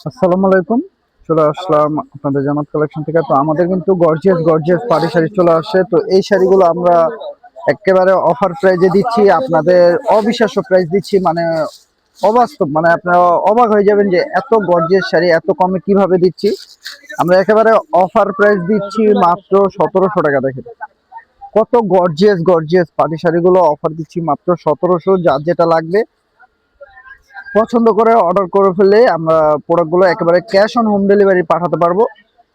আসসালামু আলাইকুম। চলে আসলাম আপনাদের জামাত কালেকশন থেকে। তো আমাদের কিন্তু গর্জিয়াস গর্জিয়াস পার্টি শাড়ি চলে আসে। তো এই শাড়িগুলো আমরা একেবারে অফার প্রাইজে দিচ্ছি, আপনাদের অবিশ্বাস্য প্রাইস দিচ্ছি, মানে অবাস্তব, মানে আপনারা অবাক হয়ে যাবেন যে এত গর্জিয়াস শাড়ি এত কমে কিভাবে দিচ্ছি। আমরা একেবারে অফার প্রাইস দিচ্ছি মাত্র 1700 টাকা। দেখেন কত গর্জিয়াস গর্জিয়াস পার্টি শাড়িগুলো অফার দিচ্ছি মাত্র 1700। যার যেটা লাগবে পছন্দ করে অর্ডার করে ফেললে আমরা প্রোডাক্টগুলো একেবারে ক্যাশ অন হোম ডেলিভারি পাঠাতে পারবো।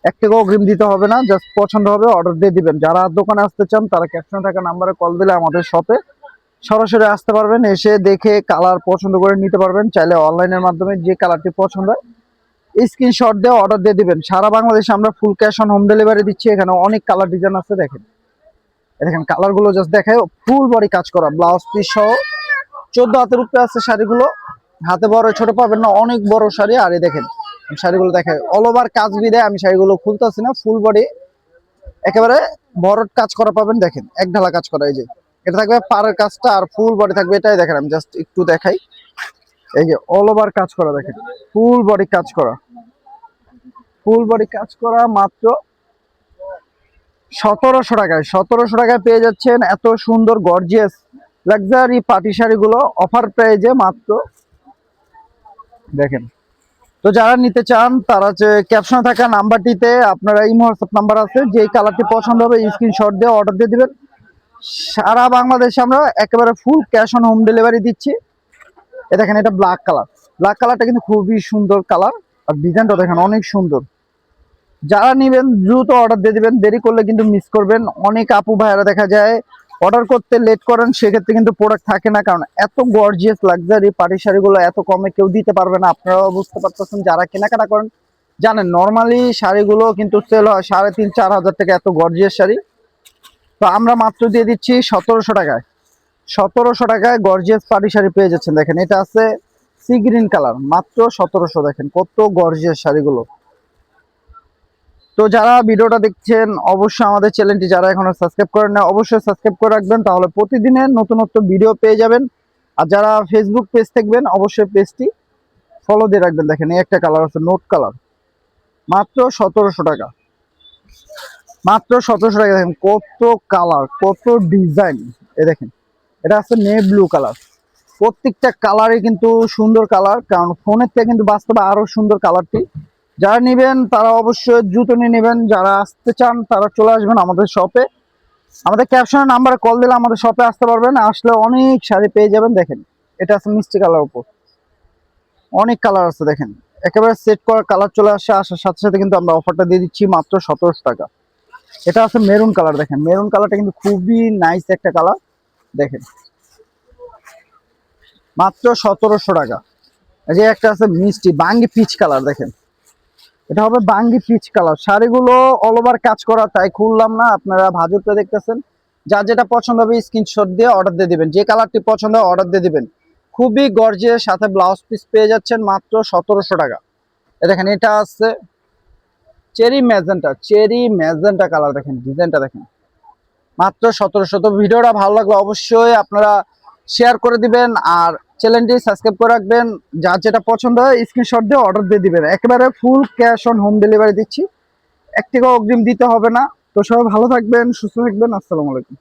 এক টাকাও অগ্রিম দিতে হবে না, জাস্ট পছন্দ হবে অর্ডার দিয়ে দিবেন। যারা দোকানে আসতে চান তারা ক্যাপশনে থাকা নাম্বারে কল দিলে আমাদের শপে সরাসরি আসতে পারবেন, এসে দেখে কালার পছন্দ করে নিতে পারবেন। চাইলে অনলাইনের মাধ্যমে যে কালারটি পছন্দ হয় স্ক্রিনশট দিয়ে অর্ডার দিয়ে দিবেন। সারা বাংলাদেশে আমরা full cash on home delivery দিচ্ছি। এখানে অনেক কালার ডিজাইন আছে, দেখেন দেখেন কালারগুলো জাস্ট দেখায়। ফুল বডি কাজ করা ব্লাউজ পিস সহ 14 হাতের উপরে আছে শাড়িগুলো। হাতে বড় ছোট পাবেন না, অনেক বড় শাড়ি। আর এই দেখেন শাড়িগুলো দেখায় অল ওভার কাজ বিদায় আমি শাড়িগুলো খুলতেছি না, ফুল বডি একেবারে বড় কাজ করা পাবেন। দেখেন এক ঢালা কাজ করা, এই যে এটা থাকবে পাড়ের কাজটা আর ফুল বডি থাকবে। এটাই দেখেন, আমি জাস্ট একটু দেখাই। এই যে অল ওভার কাজ করা, দেখেন ফুল বডি কাজ করা, ফুল বডি কাজ করা মাত্র 1700 টাকায়। 1700 টাকায় পেয়ে যাচ্ছেন এত সুন্দর গর্জিয়াস লাক্সারি পার্টি শাড়িগুলো অফার প্রাইজে মাত্র। দেখেন, তো যারা নিতে চান তারা যে ক্যাপশনে থাকা নাম্বারটিতে আপনারা ইমো হোয়াটসঅ্যাপ নাম্বার আছে, যে কালারটি পছন্দ হবে স্ক্রিনশট দিয়ে অর্ডার দিয়ে দিবেন। সারা বাংলাদেশে আমরা একেবারে full cash on home delivery দিচ্ছি। এ দেখেন এটা ব্ল্যাক কালার, ব্ল্যাক কালারটা কিন্তু খুবই সুন্দর কালার, আর ডিজাইনটা দেখেন অনেক সুন্দর। যারা নেবেন দ্রুত অর্ডার দিয়ে দিবেন, দেরি করলে কিন্তু মিস করবেন। অনেক আপু ভাইয়েরা দেখা যায় অর্ডার করতে লেট করেন, সেক্ষেত্রে কিন্তু প্রোডাক্ট থাকে না, কারণ এত গর্জিয়াস লাক্সারি পার্টি শাড়িগুলো এত কমে কেউ দিতে পারবে না। আপনারাও বুঝতে পারতেছেন, যারা কেনাকাটা করেন জানেন নর্মালি শাড়িগুলো কিন্তু সেল হয় 3500-4000 টাকা, এত গর্জিয়াস শাড়ি। তো আমরা মাত্র দিয়ে দিচ্ছি 1700 টাকায়। 1700 টাকায় গর্জিয়াস পার্টি শাড়ি পেয়ে যাচ্ছেন। দেখেন এটা আছে সি গ্রিন কালার, মাত্র 1700। দেখেন কত গর্জিয়াস শাড়িগুলো। তো যারা ভিডিওটা দেখছেন অবশ্যই আমাদের চ্যানেলটি যারা এখনো সাবস্ক্রাইব করেন না অবশ্যই সাবস্ক্রাইব করে রাখবেন, তাহলে প্রতিদিনের নতুন নতুন ভিডিও পেয়ে যাবেন। আর যারা ফেসবুক পেজ দেখবেন অবশ্যই পেজটি ফলো দিয়ে রাখবেন। দেখেন এই একটা কালার আছে নোট কালার, মাত্র 1700 টাকা। মাত্র 1700 টাকা। দেখেন কত কালার কত ডিজাইন। এ দেখেন এটা আছে নে ব্লু কালার। প্রত্যেকটা কালারই কিন্তু সুন্দর কালার, কারণ ফোনের থেকে কিন্তু বাস্তবে আরো সুন্দর কালারটি। যারা নেবেন তারা অবশ্যই দ্রুত নিয়ে নেবেন। যারা আসতে চান তারা চলে আসবেন আমাদের শপে। আমাদের ক্যাপশনের নাম্বারে কল দিলে আমাদের শপে আসতে পারবেন, আসলে অনেক শাড়ি পেয়ে যাবেন। দেখেন এটা আছে মিষ্টি কালার উপর, অনেক কালার আছে। দেখেন একেবারে সেট করা কালার চলে আসে, আসার সাথে সাথে কিন্তু আমরা অফারটা দিয়ে দিচ্ছি মাত্র 1700 টাকা। এটা আছে মেরুন কালার, দেখেন মেরুন কালারটা কিন্তু খুবই নাইস একটা কালার। দেখেন মাত্র 1700 টাকা। এই যে একটা আছে মিষ্টি বাঙ্গি পিচ কালার, দেখেন এটা হবে বাঙ্গি পিচ কালার। শাড়িগুলো অল ওভার কাজ করা, তাই খুললাম না, আপনারা ভাজুরটা দেখতেছেন। যার যেটা পছন্দ হবে স্ক্রিনশট দিয়ে অর্ডার দিয়ে দিবেন, যে কালারটি পছন্দ হয় অর্ডার দিয়ে দিবেন। খুবই গর্জিয়াস, সাথে ব্লাউজ পিস পেয়ে যাচ্ছেন মাত্র 1700 টাকা। দেখেন এটা আছে চেরি ম্যাজেন্টা কালার, দেখেন ডিজাইনটা দেখেন মাত্র 1700। তো ভিডিওটা ভালো লাগলে অবশ্যই আপনারা শেয়ার করে দিবেন আর চ্যানেলটি সাবস্ক্রাইব করে রাখবেন। যার যেটা পছন্দ হয় স্ক্রিনশট দিয়ে অর্ডার দিয়ে দিবেন। একেবারে full cash on home delivery দিচ্ছি, এক টাকাও অগ্রিম দিতে হবে না। তো সবাই ভালো থাকবেন, সুস্থ থাকবেন। আসসালামু আলাইকুম।